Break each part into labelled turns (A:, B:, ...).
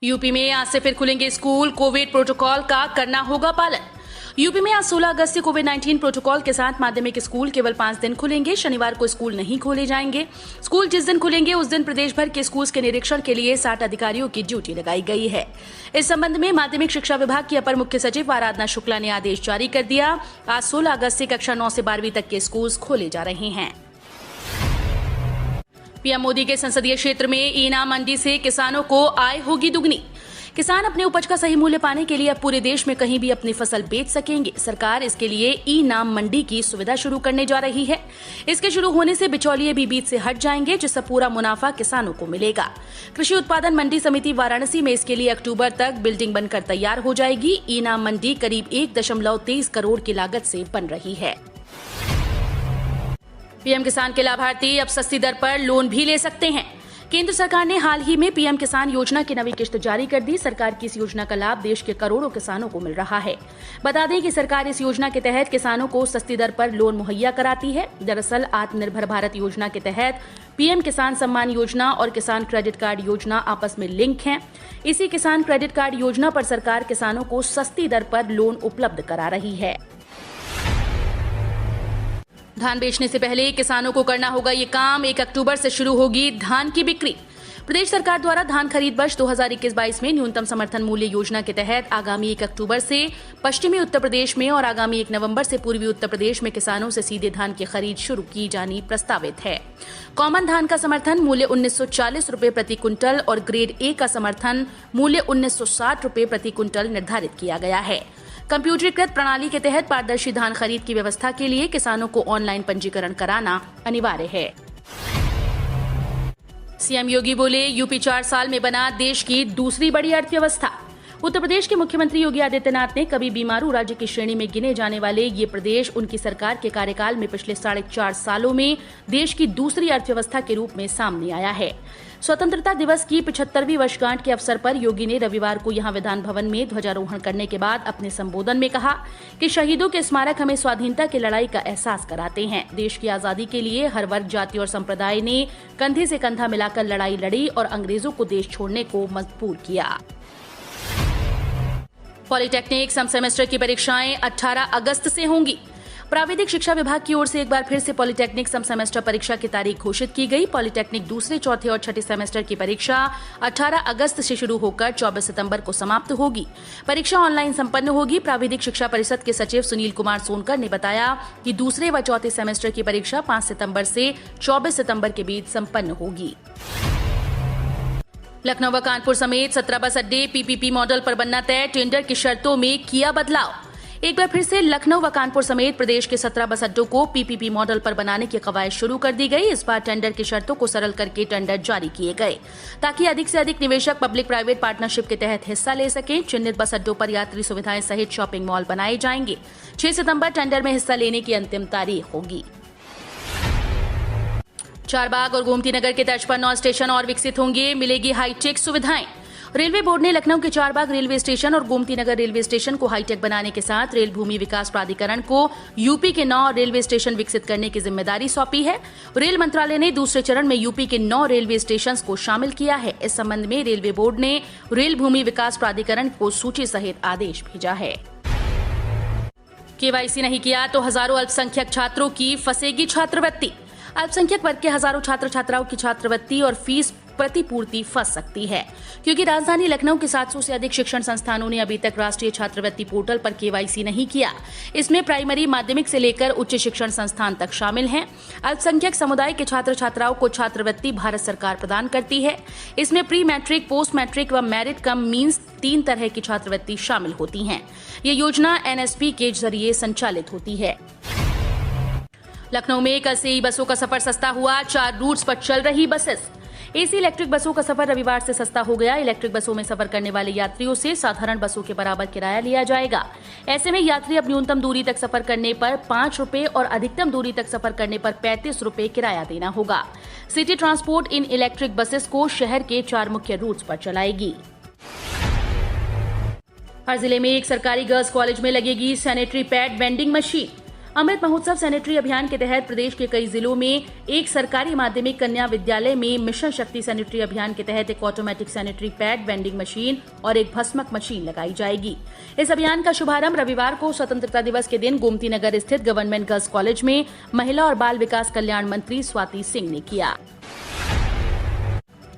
A: UP में आज से फिर खुलेंगे स्कूल, कोविड प्रोटोकॉल का करना होगा पालन। यूपी में आज 16 अगस्त से कोविड-19 प्रोटोकॉल के साथ माध्यमिक स्कूल केवल 5 दिन खुलेंगे। शनिवार को स्कूल नहीं खोले जाएंगे। स्कूल जिस दिन खुलेंगे उस दिन प्रदेश भर के स्कूल के निरीक्षण के लिए 60 अधिकारियों की ड्यूटी लगाई गई है। इस संबंध में माध्यमिक शिक्षा विभाग की अपर मुख्य सचिव आराधना शुक्ला ने आदेश जारी कर दिया। आज 16 अगस्त से कक्षा 9 से 12वीं तक के स्कूल खोले जा रहे हैं। पीएम मोदी के संसदीय क्षेत्र में ई-नाम मंडी से किसानों को आय होगी दुगनी। किसान अपने उपज का सही मूल्य पाने के लिए अब पूरे देश में कहीं भी अपनी फसल बेच सकेंगे। सरकार इसके लिए ई-नाम मंडी की सुविधा शुरू करने जा रही है। इसके शुरू होने से बिचौलिए भी बीच से हट जाएंगे, जिससे पूरा मुनाफा किसानों को मिलेगा। कृषि उत्पादन मंडी समिति वाराणसी में इसके लिए अक्टूबर तक बिल्डिंग बनकर तैयार हो जाएगी। ई-नाम मंडी करीब 1.23 करोड़ की लागत से बन रही है। पीएम किसान के लाभार्थी अब सस्ती दर पर लोन भी ले सकते हैं। केंद्र सरकार ने हाल ही में पीएम किसान योजना की नवी किस्त जारी कर दी। सरकार की इस योजना का लाभ देश के करोड़ों किसानों को मिल रहा है। बता दें कि सरकार इस योजना के तहत किसानों को सस्ती दर पर लोन मुहैया कराती है। दरअसल आत्मनिर्भर भारत योजना के तहत पीएम किसान सम्मान योजना और किसान क्रेडिट कार्ड योजना आपस में लिंक हैं। इसी किसान क्रेडिट कार्ड योजना पर सरकार किसानों को सस्ती दर पर लोन उपलब्ध करा रही है। धान बेचने से पहले किसानों को करना होगा ये काम। 1 अक्टूबर से शुरू होगी धान की बिक्री। प्रदेश सरकार द्वारा धान खरीद वर्ष 2021-22 में न्यूनतम समर्थन मूल्य योजना के तहत आगामी 1 अक्टूबर से पश्चिमी उत्तर प्रदेश में और आगामी 1 नवंबर से पूर्वी उत्तर प्रदेश में किसानों से सीधे धान की खरीद शुरू की जानी प्रस्तावित है। कॉमन धान का समर्थन मूल्य 1940 रुपए प्रति क्विंटल और ग्रेड ए का समर्थन मूल्य 1960 रुपए प्रति क्विंटल निर्धारित किया गया है। कंप्यूटरीकृत प्रणाली के तहत पारदर्शी धान खरीद की व्यवस्था के लिए किसानों को ऑनलाइन पंजीकरण कराना अनिवार्य है। सीएम योगी बोले, यूपी 4 साल में बना देश की दूसरी बड़ी अर्थव्यवस्था। उत्तर प्रदेश के मुख्यमंत्री योगी आदित्यनाथ ने कभी बीमारू राज्य की श्रेणी में गिने जाने वाले ये प्रदेश उनकी सरकार के कार्यकाल में पिछले 4.5 सालों में देश की दूसरी अर्थव्यवस्था के रूप में सामने आया है। स्वतंत्रता दिवस की 75वीं वर्षगांठ के अवसर पर योगी ने रविवार को यहां विधान भवन में ध्वजारोहण करने के बाद अपने संबोधन में कहा कि शहीदों के स्मारक हमें स्वाधीनता की लड़ाई का एहसास कराते हैं। देश की आजादी के लिए हर वर्ग, जाति और संप्रदाय ने कंधे से कंधा मिलाकर लड़ाई लड़ी और अंग्रेजों को देश छोड़ने को मजबूर किया। पॉलिटेक्निक सम सेमेस्टर की परीक्षाएं 18 अगस्त से होंगी। प्राविधिक शिक्षा विभाग की ओर से एक बार फिर से पॉलिटेक्निक सम सेमेस्टर परीक्षा की तारीख घोषित की गई। पॉलिटेक्निक दूसरे, चौथे और छठे सेमेस्टर की परीक्षा 18 अगस्त से शुरू होकर 24 सितंबर को समाप्त होगी। परीक्षा ऑनलाइन संपन्न होगी। प्राविधिक शिक्षा परिषद के सचिव सुनील कुमार सोनकर ने बताया कि दूसरे व चौथे सेमेस्टर की परीक्षा 5 सितंबर से 24 सितंबर के बीच संपन्न होगी। लखनऊ व कानपुर समेत 17 बस अड्डे पीपीपी मॉडल पर बनना तय। टेंडर की शर्तों में किया बदलाव। एक बार फिर से लखनऊ व कानपुर समेत प्रदेश के 17 बस अड्डों को पीपीपी मॉडल पर बनाने की कवायद शुरू कर दी गई। इस बार टेंडर की शर्तों को सरल करके टेंडर जारी किए गए ताकि अधिक से अधिक निवेशक पब्लिक प्राइवेट पार्टनरशिप के तहत हिस्सा ले सकें। चिन्हित बस अड्डों पर यात्री सुविधाएं सहित शॉपिंग मॉल बनाए जाएंगे। 6 सितंबर टेंडर में हिस्सा लेने की अंतिम तारीख होगी। चारबाग और गोमती नगर के तर्ज पर 9 स्टेशन और विकसित होंगे। मिलेगी हाईटेक सुविधाएं। रेलवे बोर्ड ने लखनऊ के चारबाग रेलवे स्टेशन और गोमती नगर रेलवे स्टेशन को हाईटेक बनाने के साथ रेल भूमि विकास प्राधिकरण को यूपी के 9 रेलवे स्टेशन विकसित करने की जिम्मेदारी सौंपी है। रेल मंत्रालय ने दूसरे चरण में यूपी के 9 रेलवे स्टेशन को शामिल किया है। इस संबंध में रेलवे बोर्ड ने रेल भूमि विकास प्राधिकरण को सूची सहित आदेश भेजा है। केवाईसी नहीं किया तो हजारों अल्पसंख्यक छात्रों की फंसेगी छात्रवृत्ति। अल्पसंख्यक वर्ग के हजारों छात्र छात्राओं की छात्रवृत्ति और फीस प्रतिपूर्ति फंस सकती है, क्योंकि राजधानी लखनऊ के 700 से अधिक शिक्षण संस्थानों ने अभी तक राष्ट्रीय छात्रवृत्ति पोर्टल पर केवाईसी नहीं किया। इसमें प्राइमरी, माध्यमिक से लेकर उच्च शिक्षण संस्थान तक शामिल हैं। अल्पसंख्यक समुदाय के छात्र छात्राओं को छात्रवृत्ति भारत सरकार प्रदान करती है। इसमें प्री मैट्रिक, पोस्ट मैट्रिक व मेरिट कम मीन्स 3 तरह की छात्रवृत्ति शामिल होती हैं। ये योजना एनएसपी के जरिए संचालित होती है। लखनऊ में कल से ई बसों का सफर सस्ता हुआ। 4 रूट्स पर चल रही बसेस। एसी इलेक्ट्रिक बसों का सफर रविवार से सस्ता हो गया। इलेक्ट्रिक बसों में सफर करने वाले यात्रियों से साधारण बसों के बराबर किराया लिया जाएगा। ऐसे में यात्री अब न्यूनतम दूरी तक सफर करने पर 5 रुपए और अधिकतम दूरी तक सफर करने पर 35 रुपए किराया देना होगा। सिटी ट्रांसपोर्ट इन इलेक्ट्रिक बसेस को शहर के 4 मुख्य रूट्स पर चलाएगी। हर जिले में एक सरकारी गर्ल्स कॉलेज में लगेगी sanitary pad vending machine. Amrit Mahotsav sanitary अभियान के तहत प्रदेश के कई जिलों में एक सरकारी माध्यमिक कन्या विद्यालय में मिशन शक्ति सैनिटरी अभियान के तहत एक automatic sanitary pad vending machine और एक भस्मक मशीन लगाई जाएगी। इस अभियान का शुभारंभ रविवार को स्वतंत्रता दिवस के दिन गोमती नगर स्थित गवर्नमेंट गर्ल्स कॉलेज में महिला और बाल विकास कल्याण मंत्री स्वाति सिंह ने किया।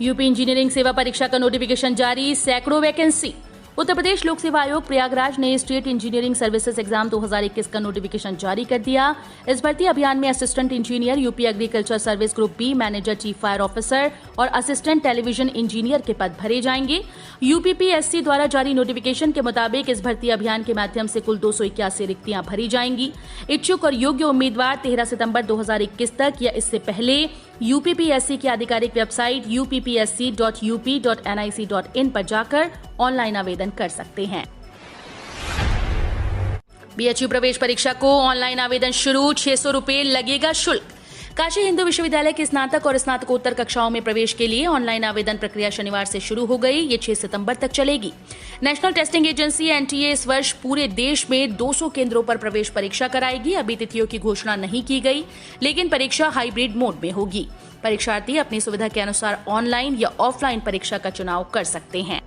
A: यूपी इंजीनियरिंग सेवा परीक्षा का नोटिफिकेशन जारी, सैकड़ों वैकेंसी। उत्तर प्रदेश लोक सेवा आयोग प्रयागराज ने स्टेट इंजीनियरिंग सर्विसेज एग्जाम 2021 का नोटिफिकेशन जारी कर दिया। इस भर्ती अभियान में assistant engineer, UP agriculture service group B, manager, chief fire officer और असिस्टेंट टेलीविजन इंजीनियर के पद भरे जाएंगे। यूपीपीएससी द्वारा जारी नोटिफिकेशन के मुताबिक इस भर्ती अभियान के माध्यम से कुल 281 रिक्तियां भरी जाएंगी। इच्छुक और योग्य उम्मीदवार 13 सितंबर 2021 तक या इससे पहले यूपीपीएससी की आधिकारिक वेबसाइट uppsc.up.nic.in पर जाकर ऑनलाइन आवेदन कर सकते हैं। बीएचयू प्रवेश परीक्षा को ऑनलाइन आवेदन शुरू, 600 रुपए लगेगा शुल्क। काशी हिंदू विश्वविद्यालय की स्नातक और स्नातकोत्तर कक्षाओं में प्रवेश के लिए ऑनलाइन आवेदन प्रक्रिया शनिवार से शुरू हो गई। ये 6 सितंबर तक चलेगी। नेशनल टेस्टिंग एजेंसी एनटीए इस वर्ष पूरे देश में 200 केंद्रों पर प्रवेश परीक्षा कराएगी। अभी तिथियों की घोषणा नहीं की गई, लेकिन परीक्षा हाइब्रिड मोड में होगी। परीक्षार्थी अपनी सुविधा के अनुसार ऑनलाइन या ऑफलाइन परीक्षा का चुनाव कर सकते हैं।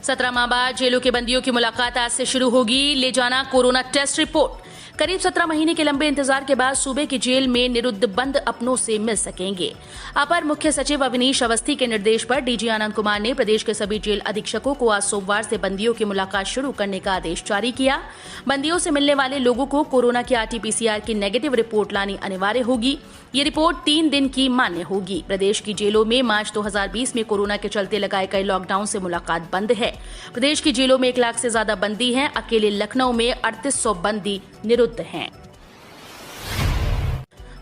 A: 17 माह बाद जेलों के बंदियों की मुलाकात आज से शुरू होगी। ले जाना कोरोना टेस्ट रिपोर्ट। करीब 17 महीने के लंबे इंतजार के बाद सूबे की जेल में निरुद्ध बंद अपनों से मिल सकेंगे। अपर मुख्य सचिव अवनीश अवस्थी के निर्देश पर डीजी आनंद कुमार ने प्रदेश के सभी जेल अधीक्षकों को आज सोमवार से बंदियों की मुलाकात शुरू करने का आदेश जारी किया। बंदियों से मिलने वाले लोगों को कोरोना की आरटीपीसीआर की नेगेटिव रिपोर्ट लानी अनिवार्य होगी। ये रिपोर्ट 3 दिन की मान्य होगी। प्रदेश की जेलों में मार्च 2020 में कोरोना के चलते लगाए गए लॉकडाउन से मुलाकात बंद है। प्रदेश की जेलों में 1 लाख से ज्यादा बंदी हैं। अकेले लखनऊ में 3800 बंदी निरुद्ध हैं।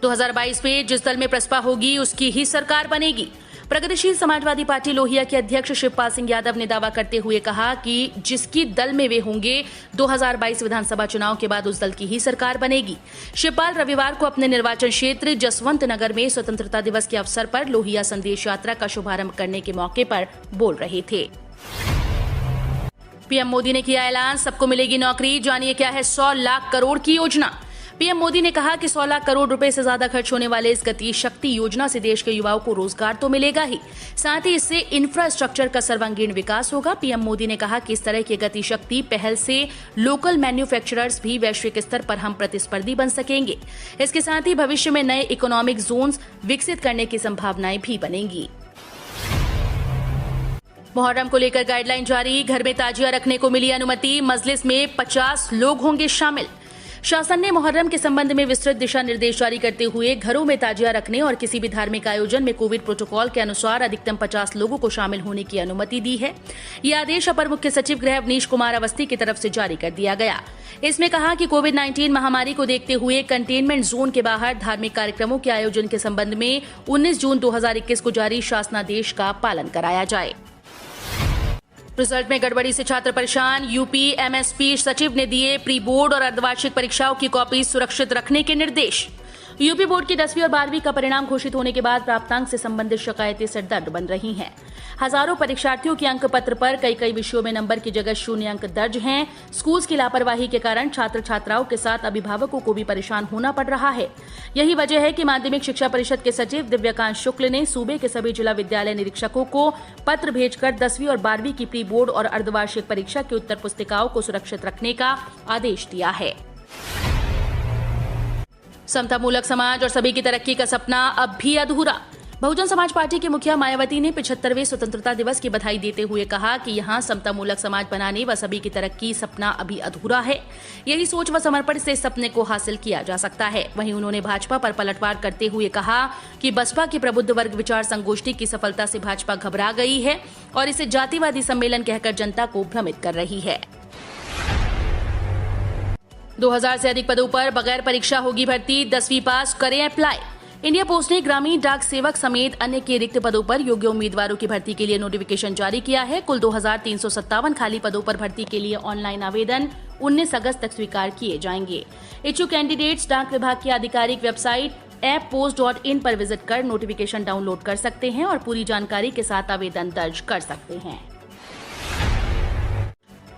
A: 2022 में जिस दल में प्रसपा होगी उसकी ही सरकार बनेगी। प्रगतिशील समाजवादी पार्टी लोहिया के अध्यक्ष शिवपाल सिंह यादव ने दावा करते हुए कहा कि जिसकी दल में वे होंगे 2022 विधानसभा चुनाव के बाद उस दल की ही सरकार बनेगी। शिवपाल रविवार को अपने निर्वाचन क्षेत्र जसवंत नगर में स्वतंत्रता दिवस के अवसर पर लोहिया संदेश यात्रा का शुभारंभ करने के मौके पर बोल रहे थे। पीएम मोदी ने किया ऐलान, सबको मिलेगी नौकरी। जानिए क्या है 100 लाख करोड़ की योजना। पीएम मोदी ने कहा कि 100 लाख करोड़ रुपए से ज्यादा खर्च होने वाले इस गति शक्ति योजना से देश के युवाओं को रोजगार तो मिलेगा ही, साथ ही इससे इंफ्रास्ट्रक्चर का सर्वांगीण विकास होगा। पीएम मोदी ने कहा कि इस तरह की गति शक्ति पहल से लोकल मैन्युफैक्चरर्स भी वैश्विक स्तर पर हम प्रतिस्पर्धी बन सकेंगे। इसके साथ ही भविष्य में नए इकोनॉमिक जोन्स विकसित करने की संभावनाएं भी बनेंगी। मुहर्रम को लेकर गाइडलाइन जारी, घर में ताजिया रखने को मिली अनुमति। मजलिस में 50 लोग होंगे शामिल। शासन ने मुहर्रम के संबंध में विस्तृत दिशा निर्देश जारी करते हुए घरों में ताजिया रखने और किसी भी धार्मिक आयोजन में कोविड प्रोटोकॉल के अनुसार अधिकतम 50 लोगों को शामिल होने की अनुमति दी है। यह आदेश अपर मुख्य सचिव गृह अवनीश कुमार अवस्थी की तरफ से जारी कर दिया गया। इसमें कहा कि कोविड-19 महामारी को देखते हुए कंटेनमेंट जोन के बाहर धार्मिक कार्यक्रमों के आयोजन के संबंध में 19 जून 2021 को जारी शासनादेश का पालन कराया जाए। रिजल्ट में गड़बड़ी से छात्र परेशान। यूपी एमएसपी सचिव ने दिए प्री बोर्ड और अर्धवार्षिक परीक्षाओं की कॉपी सुरक्षित रखने के निर्देश। यूपी बोर्ड की 10वीं और 12वीं का परिणाम घोषित होने के बाद प्राप्तांक से संबंधित शिकायतें सिरदर्द बन रही हैं। हजारों परीक्षार्थियों के अंक पत्र पर कई विषयों में नंबर की जगह 0 अंक दर्ज हैं। स्कूल्स की लापरवाही के कारण छात्र छात्राओं के साथ अभिभावकों को भी परेशान होना पड़ रहा है। यही वजह है कि माध्यमिक शिक्षा परिषद के सचिव दिव्यकांत शुक्ल ने सूबे के सभी जिला विद्यालय निरीक्षकों को पत्र भेजकर 10वीं और 12वीं की प्री बोर्ड और अर्धवार्षिक परीक्षा की उत्तर पुस्तिकाओं को सुरक्षित रखने का आदेश दिया है। समतामूलक समाज और सभी की तरक्की का सपना अब भी अधूरा। बहुजन समाज पार्टी की मुखिया मायावती ने 75वें स्वतंत्रता दिवस की बधाई देते हुए कहा कि यहां समतामूलक समाज बनाने व सभी की तरक्की सपना अभी अधूरा है। यही सोच व समर्पण से सपने को हासिल किया जा सकता है। वहीं उन्होंने भाजपा पर पलटवार करते हुए कहा कि बसपा की प्रबुद्ध वर्ग विचार संगोष्ठी की सफलता से भाजपा घबरा गई है और इसे जातिवादी सम्मेलन कहकर जनता को भ्रमित कर रही है। 2000 से अधिक पदों पर बगैर परीक्षा होगी भर्ती, 10वीं पास करें अप्लाई। इंडिया पोस्ट ने ग्रामीण डाक सेवक समेत अन्य के रिक्त पदों पर योग्य उम्मीदवारों की भर्ती के लिए नोटिफिकेशन जारी किया है। कुल 2357 खाली पदों पर भर्ती के लिए ऑनलाइन आवेदन 19 अगस्त तक स्वीकार किए जाएंगे। इच्छुक कैंडिडेट्स डाक विभाग की आधिकारिक वेबसाइट apppost.in पर विजिट कर नोटिफिकेशन डाउनलोड कर सकते हैं और पूरी जानकारी के साथ आवेदन दर्ज कर सकते हैं।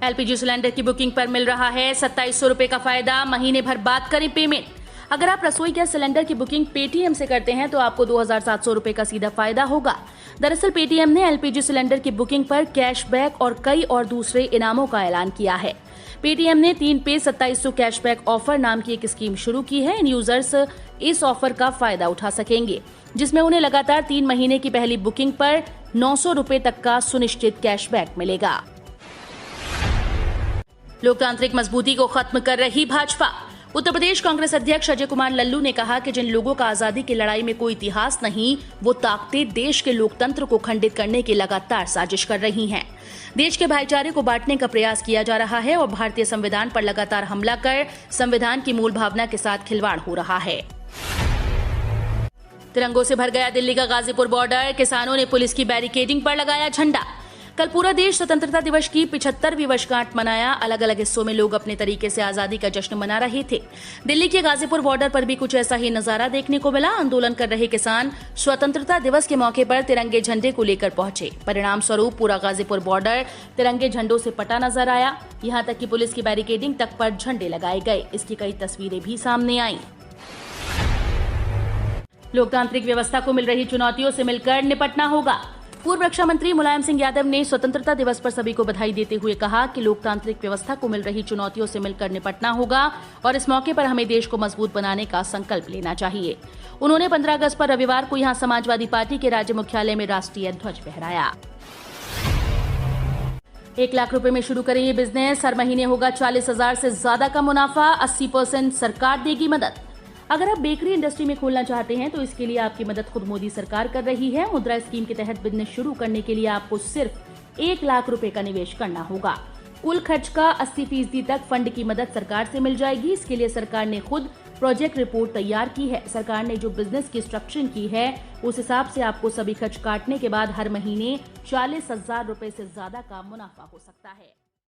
A: एलपीजी सिलेंडर की बुकिंग पर मिल रहा है 2700 रुपए का फायदा। महीने भर बाद करें पेमेंट। अगर आप रसोई गैस सिलेंडर की बुकिंग पेटीएम से करते हैं तो आपको 2700 रुपए का सीधा फायदा होगा। दरअसल पेटीएम ने एलपीजी सिलेंडर की बुकिंग पर कैशबैक और कई और दूसरे इनामों का ऐलान किया है। पेटीएम ने 3 पे 2700 कैशबैक ऑफर नाम की एक स्कीम शुरू की है। इन यूजर्स इस ऑफर का फायदा उठा सकेंगे, जिसमें उन्हें लगातार 3 महीने की पहली बुकिंग पर 900 रुपए तक का सुनिश्चित कैशबैक मिलेगा। लोकतांत्रिक मजबूती को खत्म कर रही भाजपा। उत्तर प्रदेश कांग्रेस अध्यक्ष अजय कुमार लल्लू ने कहा कि जिन लोगों का आजादी की लड़ाई में कोई इतिहास नहीं, वो ताकतें देश के लोकतंत्र को खंडित करने की लगातार साजिश कर रही हैं। देश के भाईचारे को बांटने का प्रयास किया जा रहा है और भारतीय संविधान पर लगातार हमला कर संविधान की मूल भावना के साथ खिलवाड़ हो रहा है। तिरंगों से भर गया दिल्ली का गाजीपुर बॉर्डर। किसानों ने पुलिस की बैरिकेडिंग पर लगाया झंडा। कल पूरा देश स्वतंत्रता दिवस की 75वीं वर्षगांठ मनाया। अलग अलग हिस्सों में लोग अपने तरीके से आजादी का जश्न मना रहे थे। दिल्ली के गाजीपुर बॉर्डर पर भी कुछ ऐसा ही नजारा देखने को मिला। आंदोलन कर रहे किसान स्वतंत्रता दिवस के मौके पर तिरंगे झंडे को लेकर पहुंचे। परिणाम स्वरूप पूरा गाजीपुर बॉर्डर तिरंगे झंडों से पटा नजर आया। यहां तक कि पुलिस की बैरिकेडिंग तक पर झंडे लगाए गए। इसकी कई तस्वीरें भी सामने आईं। लोकतांत्रिक व्यवस्था को मिल रही चुनौतियों से मिलकर निपटना होगा। पूर्व रक्षा मंत्री मुलायम सिंह यादव ने स्वतंत्रता दिवस पर सभी को बधाई देते हुए कहा कि लोकतांत्रिक व्यवस्था को मिल रही चुनौतियों से मिलकर निपटना होगा और इस मौके पर हमें देश को मजबूत बनाने का संकल्प लेना चाहिए। उन्होंने 15 अगस्त पर रविवार को यहां समाजवादी पार्टी के राज्य मुख्यालय में राष्ट्रीय ध्वज फहराया। 1 लाख रुपए में शुरू करें ये बिजनेस। हर महीने होगा 40,000 से ज्यादा का मुनाफा। 80% सरकार देगी मदद। अगर आप बेकरी इंडस्ट्री में खोलना चाहते हैं तो इसके लिए आपकी मदद खुद मोदी सरकार कर रही है। मुद्रा स्कीम के तहत बिजनेस शुरू करने के लिए आपको सिर्फ 1 लाख रुपए का निवेश करना होगा। कुल खर्च का 80% तक फंड की मदद सरकार से मिल जाएगी। इसके लिए सरकार ने खुद प्रोजेक्ट रिपोर्ट तैयार की है। सरकार ने जो बिजनेस की स्ट्रक्चरिंग की है उस हिसाब से आपको सभी खर्च काटने के बाद हर महीने 40,000 रुपए से ज्यादा का मुनाफा हो सकता है।